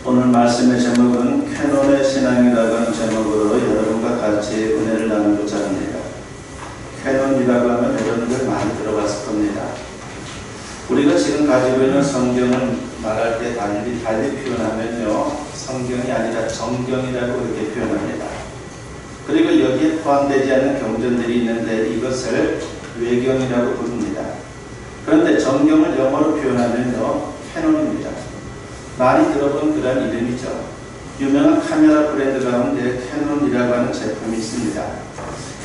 오늘 말씀의 제목은 캐논의 신앙이라고 하는 제목으로 여러분과 같이 은혜를 나누고자 합니다. 캐논이라고 하면 여러분들 많이 들어봤을 겁니다. 우리가 지금 가지고 있는 성경을 말할 때 달리 표현하면요, 성경이 아니라 정경이라고 이렇게 표현합니다. 그리고 여기에 포함되지 않은 경전들이 있는데 이것을 외경이라고 부릅니다. 그런데 정경을 영어로 표현하면요, 캐논입니다. 많이 들어본 그런 이름이죠. 유명한 카메라 브랜드 가운데 캐논이라고 하는 제품이 있습니다.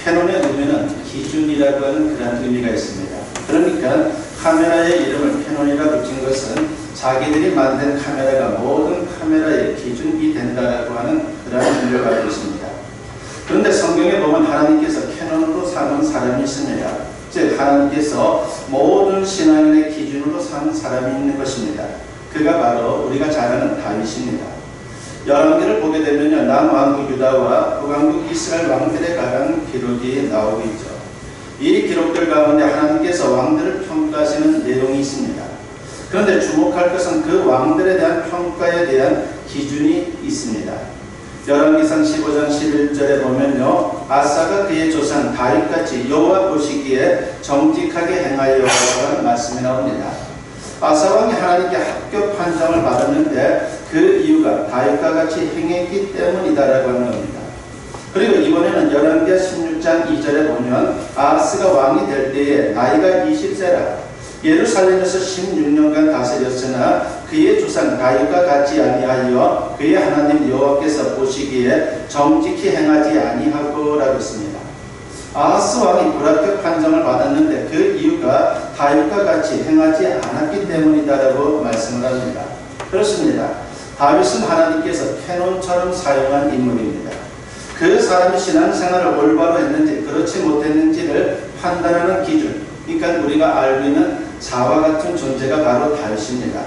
캐논의 의미는 기준이라고 하는 그런 의미가 있습니다. 그러니까 카메라의 이름을 캐논이라 붙인 것은 자기들이 만든 카메라가 모든 카메라의 기준이 된다라고 하는 그런 의미를 가지고 있습니다. 그런데 성경에 보면 하나님께서 캐논으로 삼은 사람이 있습니다. 즉 하나님께서 모든 신앙인의 기준으로 삼은 사람이 있는 것입니다. 그가 바로 우리가 잘 아는 다윗입니다. 열왕기를 보게 되면요, 남왕국 유다와 북왕국 이스라엘 왕들에 관한 기록이 나오고 있죠. 이 기록들 가운데 하나님께서 왕들을 평가하시는 내용이 있습니다. 그런데 주목할 것은 그 왕들에 대한 평가에 대한 기준이 있습니다. 열왕기상 15장 11절에 보면요, 아사가 그의 조상 다윗같이 여호와 보시기에 정직하게 행하여 라는 말씀이 나옵니다. 아사왕이 하나님께 합격 판정을 받았는데 그 이유가 다윗과 같이 행했기 때문이다라고 하는 겁니다. 그리고 이번에는 열왕기하 16장 2절에 보면 아하스가 왕이 될 때에 나이가 20세라 예루살렘에서 16년간 다스렸으나 그의 조상 다윗과 같지 아니하여 그의 하나님 여호와께서 보시기에 정직히 행하지 아니하고라고 했습니다. 아하스 왕이 불합격 판정을 받았는데 그 이유가 다윗과 같이 행하지 않았기 때문이다라고 말씀을 합니다. 그렇습니다. 다윗은 하나님께서 캐논처럼 사용한 인물입니다. 그 사람이 신앙생활을 올바로 했는지 그렇지 못했는지를 판단하는 기준, 그러니까 우리가 알고 있는 자와 같은 존재가 바로 다윗입니다.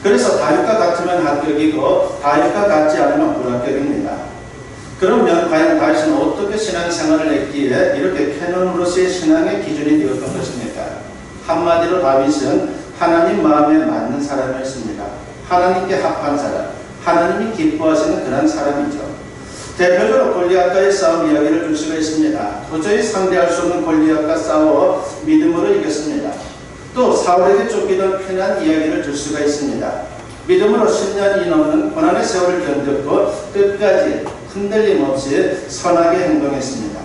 그래서 다윗과 같으면 합격이고 다윗과 같지 않으면 불합격입니다. 그러면 과연 다윗은 어떻게 신앙생활을 했기에 이렇게 캐논으로서의 신앙의 기준이 되었던 것입니까? 한마디로 다윗은 하나님 마음에 맞는 사람이었습니다. 하나님께 합한 사람, 하나님이 기뻐하시는 그런 사람이죠. 대표적으로 골리앗과의 싸움 이야기를 줄 수가 있습니다. 도저히 상대할 수 없는 골리앗과 싸워 믿음으로 이겼습니다. 또 사울에게 쫓기던 피난 이야기를 줄 수가 있습니다. 믿음으로 10년이 넘는 고난의 세월을 견뎠고 끝까지 흔들림 없이 선하게 행동했습니다.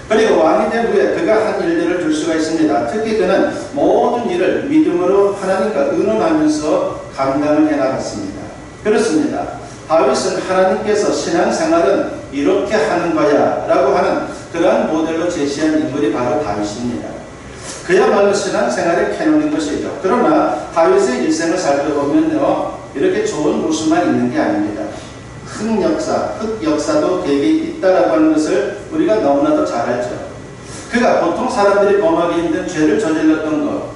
그리고 왕이 된 후에 그가 한 일들을 줄 수가 있습니다. 특히 그는 모든 일을 믿음으로 하나님과 의논하면서 감당을 해나갔습니다. 그렇습니다. 다윗은 하나님께서 신앙생활은 이렇게 하는 거야 라고 하는 그러한 모델로 제시한 인물이 바로 다윗입니다. 그야말로 신앙생활의 캐논인 것이죠. 그러나 다윗의 일생을 살펴보면요, 이렇게 좋은 모습만 있는 게 아닙니다. 흑 역사도 되게 있다라고 하는 것을 우리가 너무나도 잘 알죠. 그가 보통 사람들이 범하기 힘든 죄를 저질렀던 것,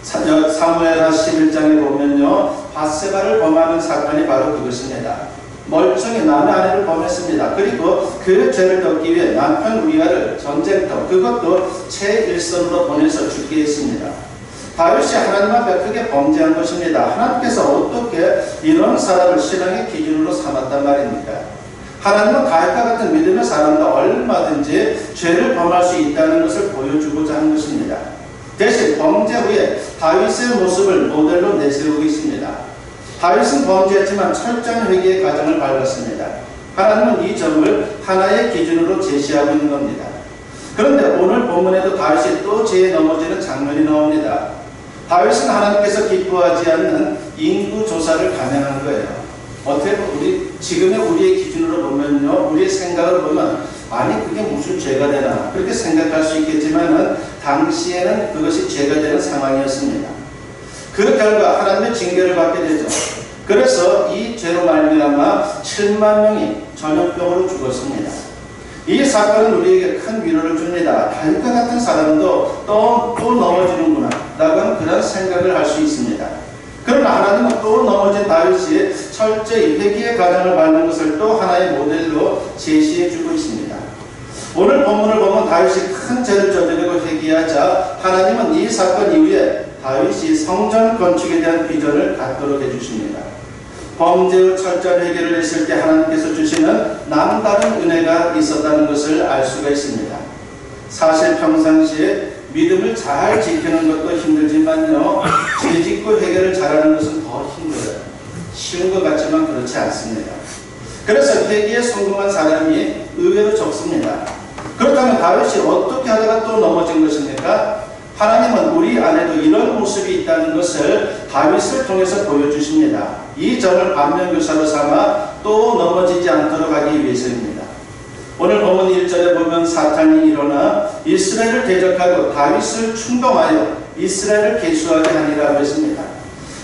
사무엘하 11장에 보면요, 밧세바를 범하는 사건이 바로 그것입니다. 멀쩡히 남의 아내를 범했습니다. 그리고 그 죄를 덮기 위해 남편 우리아를 전쟁터, 그것도 최일선으로 보내서 죽게 했습니다. 다윗이 하나님 앞에 크게 범죄한 것입니다. 하나님께서 어떻게 이런 사람을 신앙의 기준으로 삼았단 말입니까? 하나님은 다윗과 같은 믿음의 사람도 얼마든지 죄를 범할 수 있다는 것을 보여주고자 한 것입니다. 대신 범죄 후에 다윗의 모습을 모델로 내세우고 있습니다. 다윗은 범죄했지만 철저한 회개의 과정을 밟았습니다. 하나님은 이 점을 하나의 기준으로 제시하고 있는 겁니다. 그런데 오늘 본문에도 다윗이 또 죄에 넘어지는 장면이 나옵니다. 다윗은 하나님께서 기뻐하지 않는 인구 조사를 감행한 거예요. 어떻게 지금의 우리의 기준으로 보면요, 우리의 생각을 보면 아니 그게 무슨 죄가 되나 그렇게 생각할 수 있겠지만은 당시에는 그것이 죄가 되는 상황이었습니다. 그 결과 하나님의 징계를 받게 되죠. 그래서 이 죄로 말미암아 7만 명이 전염병으로 죽었습니다. 이 사건은 우리에게 큰 위로를 줍니다. 다윗과 같은 사람도 또 넘어지는구나 라고 하는 그런 생각을 할 수 있습니다. 그러나 하나님은 또 넘어진 다윗이 철저히 회개의 과정을 밟는 것을 또 하나의 모델로 제시해 주고 있습니다. 오늘 본문을 보면 다윗이 큰 죄를 저지르고 회개하자 하나님은 이 사건 이후에 다윗이 성전 건축에 대한 비전을 갖도록 해주십니다. 범죄의 철저한 해결을 했을 때 하나님께서 주시는 남다른 은혜가 있었다는 것을 알 수가 있습니다. 사실 평상시에 믿음을 잘 지키는 것도 힘들지만요, 죄짓고 해결을 잘하는 것은 더 힘들어요. 쉬운 것 같지만 그렇지 않습니다. 그래서 회개에 성공한 사람이 의외로 적습니다. 그렇다면 다윗이 어떻게 하다가 또 넘어진 것입니까? 하나님은 우리 안에도 이런 모습이 있다는 것을 다윗을 통해서 보여주십니다. 이 점을 반면교사로 삼아 또 넘어지지 않도록 하기 위해서입니다. 오늘 본문 1절에 보면 사탄이 일어나 이스라엘을 대적하고 다윗을 충동하여 이스라엘을 계수하게 하니라고 했습니다.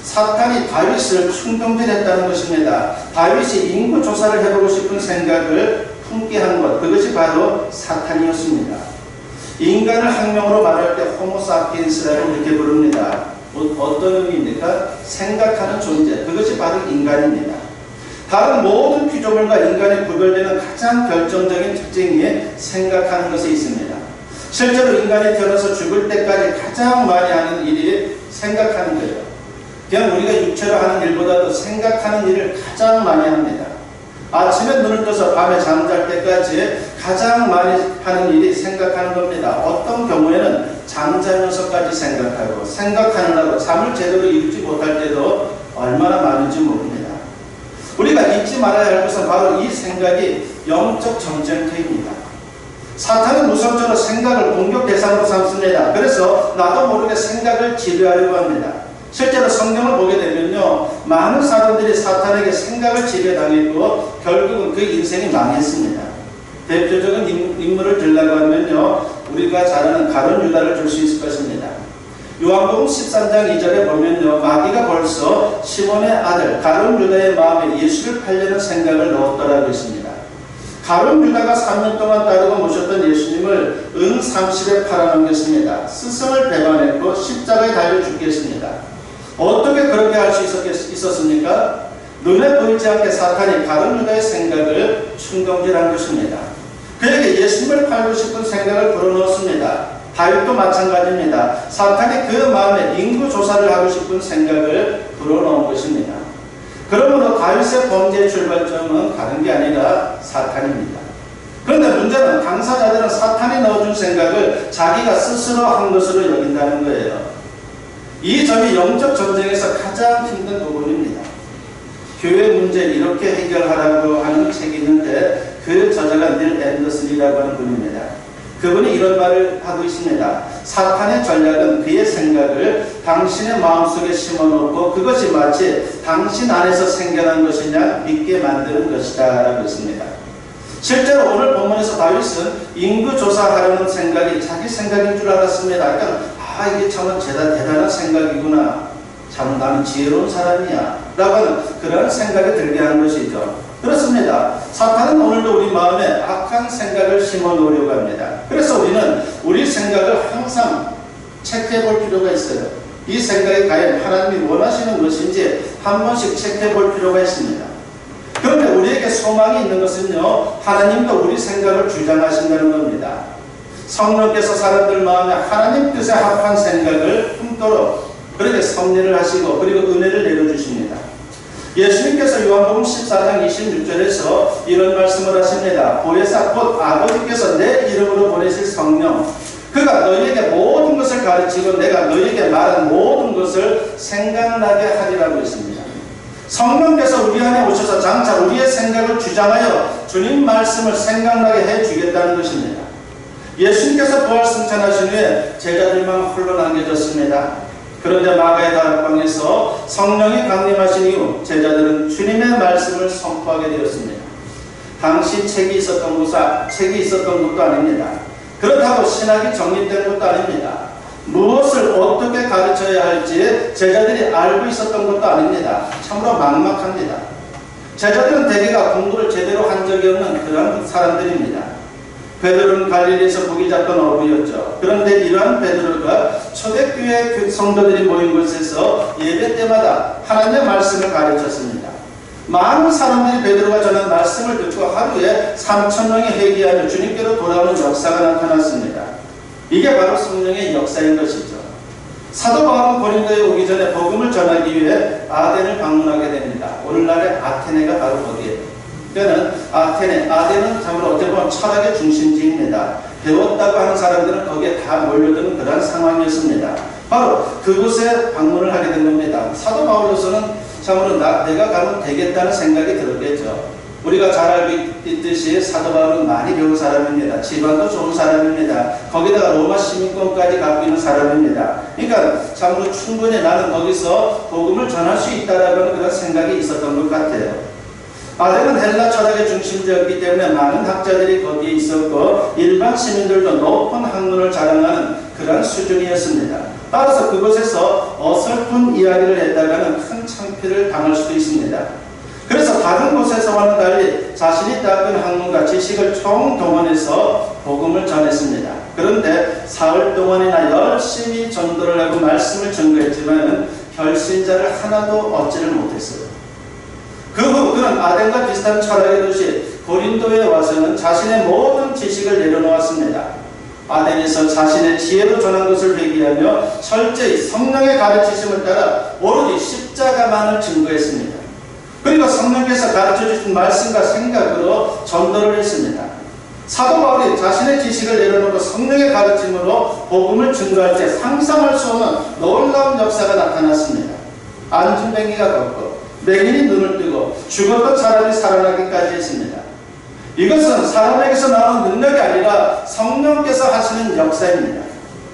사탄이 다윗을 충동질했다는 것입니다. 다윗이 인구 조사를 해보고 싶은 생각을 품게 한 것, 그것이 바로 사탄이었습니다. 인간을 학명으로 말할 때 호모사피엔스라고 이렇게 부릅니다. 어떤 의미입니까? 생각하는 존재, 그것이 바로 인간입니다. 다른 모든 피조물과 인간이 구별되는 가장 결정적인 특징이 생각하는 것에 있습니다. 실제로 인간이 태어나서 죽을 때까지 가장 많이 하는 일이 생각하는 거예요. 그냥 우리가 육체로 하는 일보다도 생각하는 일을 가장 많이 합니다. 아침에 눈을 떠서 밤에 잠잘 때까지 가장 많이 하는 일이 생각하는 겁니다. 어떤 경우에는 잠자면서까지 생각하고, 생각하느라고 잠을 제대로 이루지 못할 때도 얼마나 많은지 모릅니다. 우리가 잊지 말아야 할 것은 바로 이 생각이 영적 전쟁터입니다. 사탄은 우선적으로 생각을 공격 대상으로 삼습니다. 그래서 나도 모르게 생각을 지배하려고 합니다. 실제로 성경을 보게 되면요, 많은 사람들이 사탄에게 생각을 지배당했고 결국은 그 인생이 망했습니다. 대표적인 인물을 들라고 하면요, 우리가 잘 아는 가룟 유다를 줄 수 있을 것입니다. 요한복음 13장 2절에 보면요, 마귀가 벌써 시몬의 아들 가룟 유다의 마음에 예수를 팔려는 생각을 넣었더라고 했습니다. 가룟 유다가 3년 동안 따르고 모셨던 예수님을 은 30에 팔아넘겼습니다. 스승을 배반했고 십자가에 달려 죽겠습니다. 어떻게 그렇게 할 수 있었습니까? 눈에 보이지 않게 사탄이 가룟 유다의 생각을 충동질한 것입니다. 그에게 예수님을 팔고 싶은 생각을 불어넣었습니다. 다윗도 마찬가지입니다. 사탄이 그 마음에 인구 조사를 하고 싶은 생각을 불어넣은 것입니다. 그러므로 다윗의 범죄의 출발점은 다른 게 아니라 사탄입니다. 그런데 문제는 당사자들은 사탄이 넣어준 생각을 자기가 스스로 한 것으로 여긴다는 거예요. 이 점이 영적 전쟁에서 가장 힘든 부분입니다. 교회 문제를 이렇게 해결하라고 하는 책이 있는데 그 저자가 닐 앤더슨이라고 하는 분입니다. 그분이 이런 말을 하고 있습니다. 사탄의 전략은 그의 생각을 당신의 마음속에 심어놓고 그것이 마치 당신 안에서 생겨난 것이냐 믿게 만드는 것이다 라고 했습니다. 실제로 오늘 본문에서 다윗은 인구 조사하려는 생각이 자기 생각인 줄 알았습니다. 그러니까 이게 참 대단한 생각이구나. 참 나는 지혜로운 사람이야 라고 하는 그런 생각이 들게 하는 것이죠. 그렇습니다. 사탄은 오늘도 우리 마음에 악한 생각을 심어 놓으려고 합니다. 그래서 우리는 우리 생각을 항상 체크해 볼 필요가 있어요. 이 생각이 과연 하나님이 원하시는 것인지 한 번씩 체크해 볼 필요가 있습니다. 그런데 우리에게 소망이 있는 것은요, 하나님도 우리 생각을 주장하신다는 겁니다. 성령께서 사람들 마음에 하나님 뜻에 합한 생각을 품도록 그렇게 섭리를 하시고 그리고 은혜를 내려주십니다. 예수님께서 요한복음 14장 26절에서 이런 말씀을 하십니다. 보혜사 곧 아버지께서 내 이름으로 보내실 성령, 그가 너희에게 모든 것을 가르치고 내가 너희에게 말한 모든 것을 생각나게 하리라고 했습니다. 성령께서 우리 안에 오셔서 장차 우리의 생각을 주장하여 주님 말씀을 생각나게 해주겠다는 것입니다. 예수님께서 부활 승천하신 후에 제자들만 홀로 남겨졌습니다. 그런데 마가의 다락방에서 성령이 강림하신 이후 제자들은 주님의 말씀을 선포하게 되었습니다. 당시 책이 있었던 것도 아닙니다. 그렇다고 신학이 정립된 것도 아닙니다. 무엇을 어떻게 가르쳐야 할지 제자들이 알고 있었던 것도 아닙니다. 참으로 막막합니다. 제자들은 대개가 공부를 제대로 한 적이 없는 그런 사람들입니다. 베드로는 갈릴리에서 고기 잡던 어부였죠. 그런데 이러한 베드로가 초대교회 성도들이 모인 곳에서 예배 때마다 하나님의 말씀을 가르쳤습니다. 많은 사람들이 베드로가 전한 말씀을 듣고 하루에 3,000명이 회개하며 주님께로 돌아오는 역사가 나타났습니다. 이게 바로 성령의 역사인 것이죠. 사도 바울은 고린도에 오기 전에 복음을 전하기 위해 아덴을 방문하게 됩니다. 오늘날의 아테네가 바로 거기에요. 그러니까 아덴은 참으로 어떻게 보면 철학의 중심지입니다. 배웠다고 하는 사람들은 거기에 다 몰려드는 그런 상황이었습니다. 바로 그곳에 방문을 하게 된 겁니다. 사도 바울로서는 참으로 내가 가면 되겠다는 생각이 들었겠죠. 우리가 잘 알고 있듯이 사도 바울은 많이 배운 사람입니다. 집안도 좋은 사람입니다. 거기다가 로마 시민권까지 갖고 있는 사람입니다. 그러니까 참으로 충분히 나는 거기서 복음을 전할 수 있다라는 그런 생각이 있었던 것 같아요. 아덴은 헬라 철학의 중심지였기 때문에 많은 학자들이 거기에 있었고 일반 시민들도 높은 학문을 자랑하는 그런 수준이었습니다. 따라서 그곳에서 어설픈 이야기를 했다가는 큰 창피를 당할 수도 있습니다. 그래서 다른 곳에서와는 달리 자신이 닦은 학문과 지식을 총동원해서 복음을 전했습니다. 그런데 사흘 동안이나 열심히 전도를 하고 말씀을 전거했지만 결신자를 하나도 얻지를 못했어요. 그 후 그는 아덴과 비슷한 철학의 도시 고린도에 와서는 자신의 모든 지식을 내려놓았습니다. 아덴에서 자신의 지혜로 전한 것을 회개하며 철저히 성령의 가르치심을 따라 오로지 십자가만을 증거했습니다. 그리고 성령께서 가르쳐주신 말씀과 생각으로 전도를 했습니다. 사도 바울이 자신의 지식을 내려놓고 성령의 가르침으로 복음을 증거할 때 상상할 수 없는 놀라운 역사가 나타났습니다. 안진뱅이가 걷고 맹인이 눈을 뜨고 죽었던 사람이 살아나기까지 했습니다. 이것은 사람에게서 나오는 능력이 아니라 성령께서 하시는 역사입니다.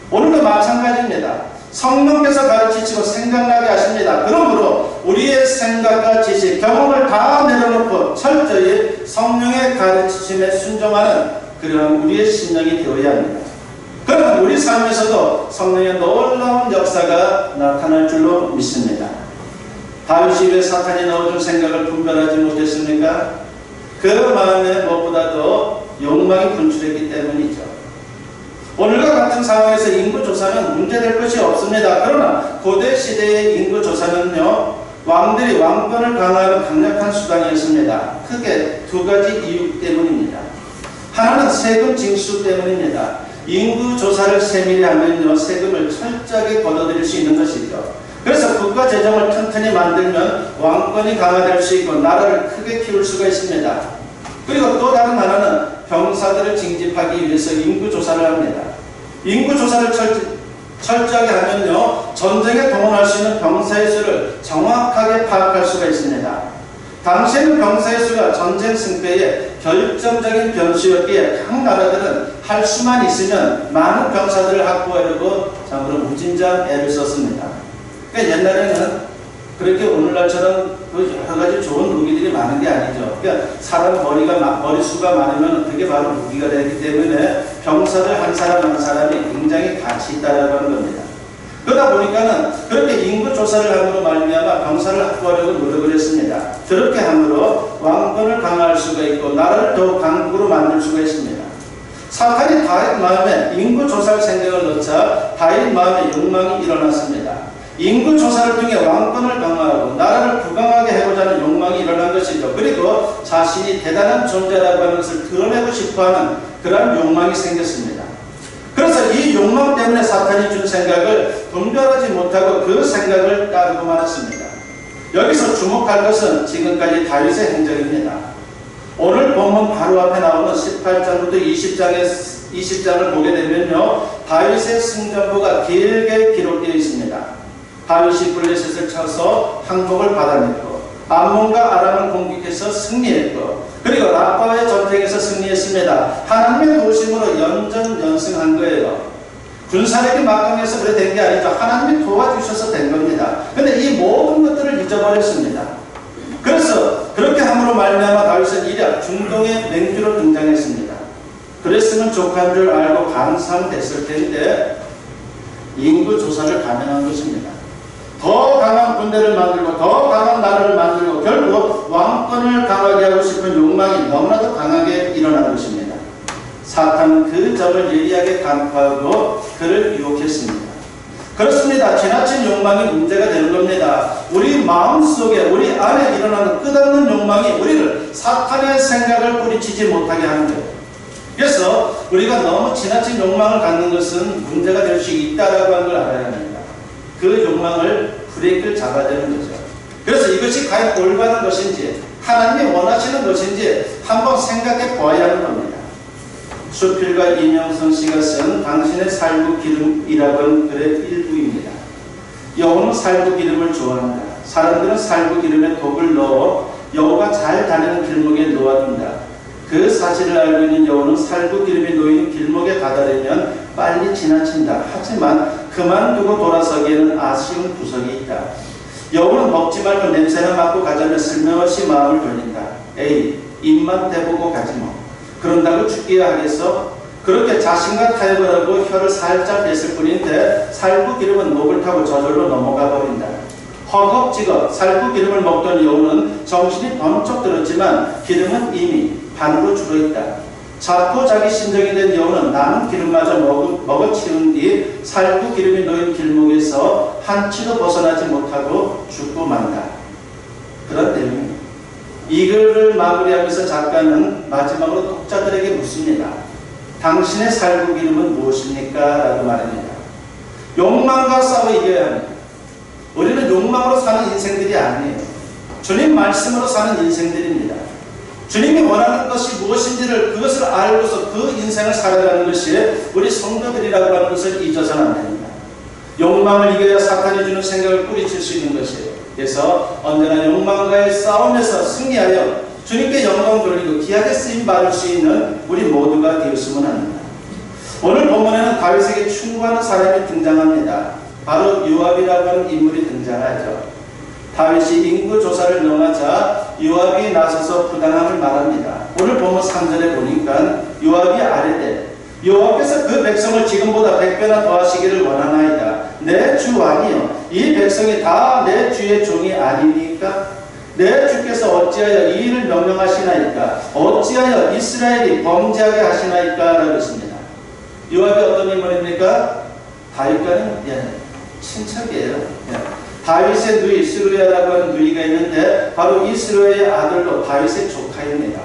오늘도 마찬가지입니다. 성령께서 가르치시고 생각나게 하십니다. 그러므로 우리의 생각과 지식, 경험을 다 내려놓고 철저히 성령의 가르치심에 순종하는 그런 우리의 심령이 되어야 합니다. 그러면 우리 삶에서도 성령의 놀라운 역사가 나타날 줄로 믿습니다. 다윗이 왜 사탄이 넣어준 생각을 분별하지 못했습니까? 그 마음에 무엇보다도 욕망이 분출했기 때문이죠. 오늘과 같은 상황에서 인구조사는 문제될 것이 없습니다. 그러나 고대 시대의 인구조사는요, 왕들이 왕권을 강화하는 강력한 수단이었습니다. 크게 두 가지 이유 때문입니다. 하나는 세금 징수 때문입니다. 인구조사를 세밀히 하면요, 세금을 철저하게 걷어들일 수 있는 것이죠. 그래서 국가 재정을 튼튼히 만들면 왕권이 강화될 수 있고 나라를 크게 키울 수가 있습니다. 그리고 또 다른 하나는 병사들을 징집하기 위해서 인구조사를 합니다. 인구조사를 철저하게 하면요, 전쟁에 동원할 수 있는 병사의 수를 정확하게 파악할 수가 있습니다. 당시에는 병사의 수가 전쟁 승패에 결정적인 변수였기에 각 나라들은 할 수만 있으면 많은 병사들을 확보하려고 참으로 무진장 애를 썼습니다. 그러니까 옛날에는 그렇게 오늘날처럼 여러 가지 좋은 무기들이 많은 게 아니죠. 그러니까 사람 머리수가 많으면 그게 바로 무기가 되기 때문에 병사들 한 사람 한 사람이 굉장히 가치 있다라고 하는 겁니다. 그러다 보니까는 그렇게 인구조사를 함으로 말미암아 병사를 확보하려고 노력을 했습니다. 그렇게 함으로 왕권을 강화할 수가 있고 나라를 더욱 강국으로 만들 수가 있습니다. 사탄이 다윗 마음에 인구조사를 생각을 넣자 다윗 마음에 욕망이 일어났습니다. 인구조사를 통해 왕권을 강화하고 나라를 부강하게 해보자 하는 욕망이 일어난 것이죠. 그리고 자신이 대단한 존재라고 하는 것을 드러내고 싶어하는 그러한 욕망이 생겼습니다. 그래서 이 욕망 때문에 사탄이 준 생각을 분별하지 못하고 그 생각을 따르고 말았습니다. 여기서 주목할 것은 지금까지 다윗의 행적입니다. 오늘 본문 바로 앞에 나오는 18장부터 20장을 보게 되면요, 다윗의 승전보가 길게 기록되어 있습니다. 다윗이 블레셋을 쳐서 항복을 받아냈고 암몬과 아람을 공격해서 승리했고 그리고 라빠의 전쟁에서 승리했습니다. 하나님의 도우심으로 연전연승한 거예요. 군사력이 막강해서 그래 된 게 아니죠. 하나님이 도와주셔서 된 겁니다. 그런데 이 모든 것들을 잊어버렸습니다. 그래서 그렇게 함으로 말미암아 다윗은 이략 중동의 맹주로 등장했습니다. 그랬으면 족한 줄 알고 감상됐을 텐데 인구조사를 감행한 것입니다. 더 강한 군대를 만들고 더 강한 나라를 만들고 결국 왕권을 강하게 하고 싶은 욕망이 너무나도 강하게 일어난 것입니다. 사탄은 그 점을 예리하게 간파하고 그를 유혹했습니다. 그렇습니다. 지나친 욕망이 문제가 되는 겁니다. 우리 마음속에 우리 안에 일어나는 끝없는 욕망이 우리를 사탄의 생각을 뿌리치지 못하게 하는 거예요. 그래서 우리가 너무 지나친 욕망을 갖는 것은 문제가 될 수 있다라고 하는 걸 알아야 합니다. 브레이크를 잡아야 되는 거죠. 그래서 이것이 과연 올바른 것인지 하나님이 원하시는 것인지 한번 생각해 보아야 하는 겁니다. 수필과 이명선 씨가 쓴 당신의 살구 기름이라고 하는 글의 일부입니다. 여호는 살구 기름을 좋아한다. 사람들은 살구 기름에 독을 넣어 여호가 잘 다니는 길목에 놓아둔다. 그 사실을 알고 있는 여호는 살구 기름이 놓인 길목에 다다르면 빨리 지나친다. 하지만 그만두고 돌아서기에는 아쉬운 구석이 있다. 여호는 먹지 말고 냄새나 맡고 가자며 슬며시 마음을 돌린다. 에이, 입만 대보고 가지 뭐. 그런다고 죽기야 하겠어? 그렇게 자신과 타협을 하고 혀를 살짝 냈을 뿐인데 살구 기름은 목을 타고 저절로 넘어가 버린다. 허겁지겁 살구 기름을 먹던 여호는 정신이 번쩍 들었지만 기름은 이미 반으로 줄어있다. 자꾸 자기 심정이 된 여호는 남은 기름마저 먹어치운 뒤 살구 기름이 놓인 길목에서 한치도 벗어나지 못하고 죽고 만다. 그런 내용입니다. 이 글을 마무리하면서 작가는 마지막으로 독자들에게 묻습니다. 당신의 살구 기름은 무엇입니까? 라고 말합니다. 욕망과 싸워 이겨야 합니다. 우리는 욕망으로 사는 인생들이 아니에요. 주님 말씀으로 사는 인생들입니다. 주님이 원하는 것이 무엇인지를 그것을 알고서 그 인생을 살아가는 것이 우리 성도들이라고 하는 것을 잊어서는 안 됩니다. 욕망을 이겨야 사탄이 주는 생각을 뿌리칠 수 있는 것이에요. 그래서 언제나 욕망과의 싸움에서 승리하여 주님께 영광 돌리고 귀하게 쓰임 받을 수 있는 우리 모두가 되었으면 합니다. 오늘 본문에는 다윗에게 충고하는 사람이 등장합니다. 바로 요압이라고 하는 인물이 등장하죠. 다윗이 인구 조사를 명하자 요압이 나서서 부당함을 말합니다. 오늘 본문 3절에 보니까 요압이 아뢰되 여호와께서 그 백성을 지금보다 100배나 더하시기를 원하나이다. 내 주 왕이여, 이 백성이 다 내 주의 종이 아니니까? 내 주께서 어찌하여 이 일을 명령하시나이까? 어찌하여 이스라엘이 범죄하게 하시나이까? 라고 했습니다. 요압이 어떤 인물입니까? 다윗과는 친척이에요. 다윗의 누이 스루야라고 하는 누이가 있는데 바로 이 스루야의 아들로 다윗의 조카입니다.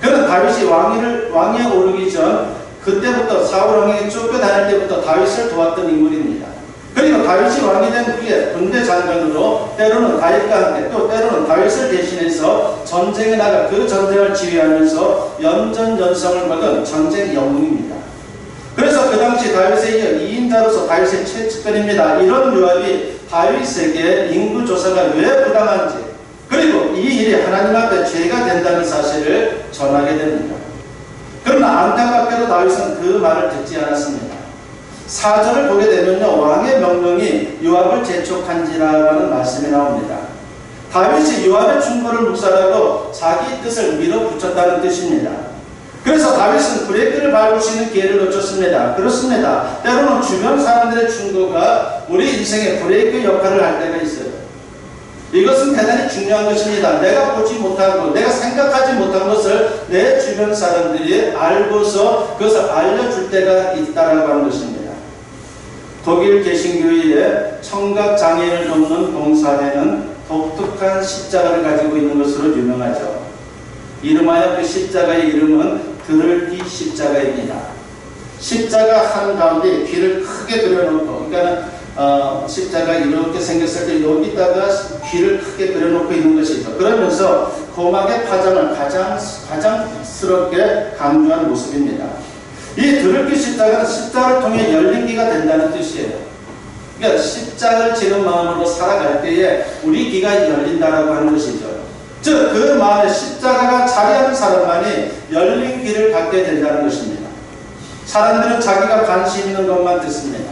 그는 다윗이 왕위에 오르기 전 그때부터 사울 왕에게 쫓겨다닐 때부터 다윗을 도왔던 인물입니다. 그리고 다윗이 왕이 된 후에 군대 장관으로 때로는 다윗과 함께 또 때로는 다윗을 대신해서 전쟁에 나가 그 전쟁을 지휘하면서 연전연승을 거둔 전쟁 영웅입니다. 그래서 그 당시 다윗에 이어 2인자로서 다윗의 최측근입니다. 이런 요압이 다윗에게 인구조사가 왜 부당한지 그리고 이 일이 하나님 앞에 죄가 된다는 사실을 전하게 됩니다. 그러나 안타깝게도 다윗은 그 말을 듣지 않았습니다. 4절을 보게 되면요, 왕의 명령이 요압을 재촉한지라고 하는 말씀이 나옵니다. 다윗이 요압의 충고를 묵살하고 자기 뜻을 밀어붙였다는 뜻입니다. 그래서 다윗은 브레이크를 밟을 수 있는 기회를 놓쳤습니다. 그렇습니다. 때로는 주변 사람들의 충고가 우리 인생의 브레이크 역할을 할 때가 있어요. 이것은 대단히 중요한 것입니다. 내가 보지 못하고 내가 생각하지 못한 것을 내 주변 사람들이 알고서 그것을 알려줄 때가 있다라고 하는 것입니다. 독일 개신교회의 청각장애인을 돕는 봉사회는 독특한 십자가를 가지고 있는 것으로 유명하죠. 이름하여 그 십자가의 이름은 들을기 십자가입니다. 십자가 한가운데 귀를 크게 그려놓고, 그러니까 십자가 이렇게 생겼을 때 여기다가 귀를 크게 그려놓고 있는 것이죠. 그러면서 고막의 파장을 가장스럽게 강조한 모습입니다. 이 들을기 십자가는 십자가를 통해 열린 귀가 된다는 뜻이에요. 그러니까 십자가를 지는 마음으로 살아갈 때에 우리 귀가 열린다라고 하는 것이죠. 즉, 그 마음에 십자가가 자리하는 사람만이 열린 귀를 갖게 된다는 것입니다. 사람들은 자기가 관심 있는 것만 듣습니다.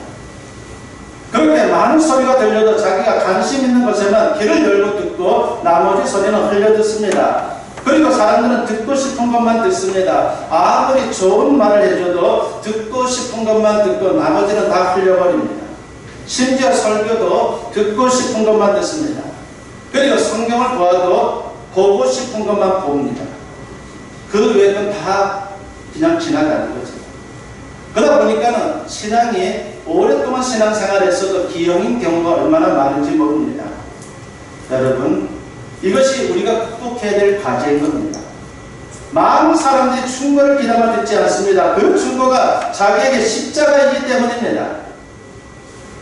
그렇게 많은 소리가 들려도 자기가 관심 있는 것에만 귀를 열고 듣고 나머지 소리는 흘려 듣습니다. 그리고 사람들은 듣고 싶은 것만 듣습니다. 아무리 좋은 말을 해줘도 듣고 싶은 것만 듣고 나머지는 다 흘려버립니다. 심지어 설교도 듣고 싶은 것만 듣습니다. 그리고 성경을 보아도 보고 싶은 것만 봅니다. 그 외에는 다 그냥 지나가는 거죠. 그러다 보니까는 신앙이 오랫동안 신앙생활을 했어도 기형인 경우가 얼마나 많은지 모릅니다. 여러분, 이것이 우리가 극복해야 될 과제인 겁니다. 많은 사람들이 충고를 귀담아 듣지 않습니다. 그 충고가 자기에게 십자가이기 때문입니다.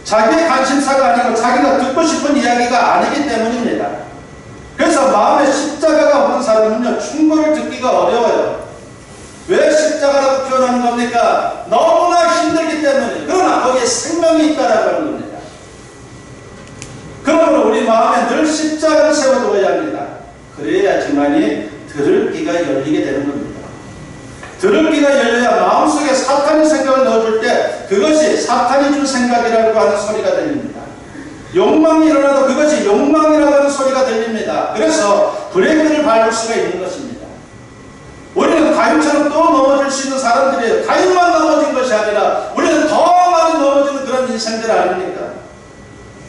자기의 관심사가 아니고 자기가 듣고 싶은 이야기가 아니기 때문입니다. 그래서 마음에 십자가가 없는 사람은요, 충고를 듣기가 어려워요. 왜 십자가라고 표현하는 겁니까? 너무나 힘들기 때문에. 그러나 거기에 생명이 있다라고 하는 겁니다. 그러므로 우리 마음에 늘 십자가를 세워두어야 합니다. 그래야지만이 들을 귀가 열리게 되는 겁니다. 들을 귀가 열려야 마음속에 사탄의 생각을 넣어줄 때 그것이 사탄이 준 생각이라고 하는 소리가 들립니다. 욕망이 일어나도 그것이 욕망이라고 하는 소리가 들립니다. 그래서 브레이크를 밟을 수가 있는 것입니다. 우리는 가인처럼 또 넘어질 수 있는 사람들이에요. 가인만 넘어진 것이 아니라 우리는 더 많이 넘어지는 그런 인생들 아닙니까?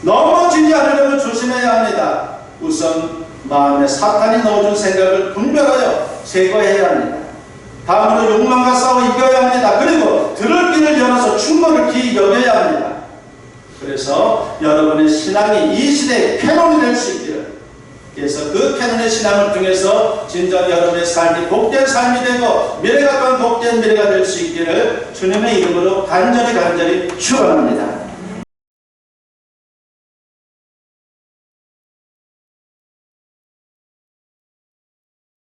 넘어지지 않으려면 조심해야 합니다. 우선 마음에 사탄이 넣어준 생각을 분별하여 제거해야 합니다. 다음으로 욕망과 싸워 이겨야 합니다. 그리고 들을 귀를 열어서 충고를 귀히 여겨야 합니다. 그래서 여러분의 신앙이 이 시대의 캐논이 될 수 있기를, 그래서 그 캐논의 신앙을 통해서 진정 여러분의 삶이 복된 삶이 되고 미래가 가까운 복된 미래가 될 수 있기를 주님의 이름으로 간절히 축원합니다.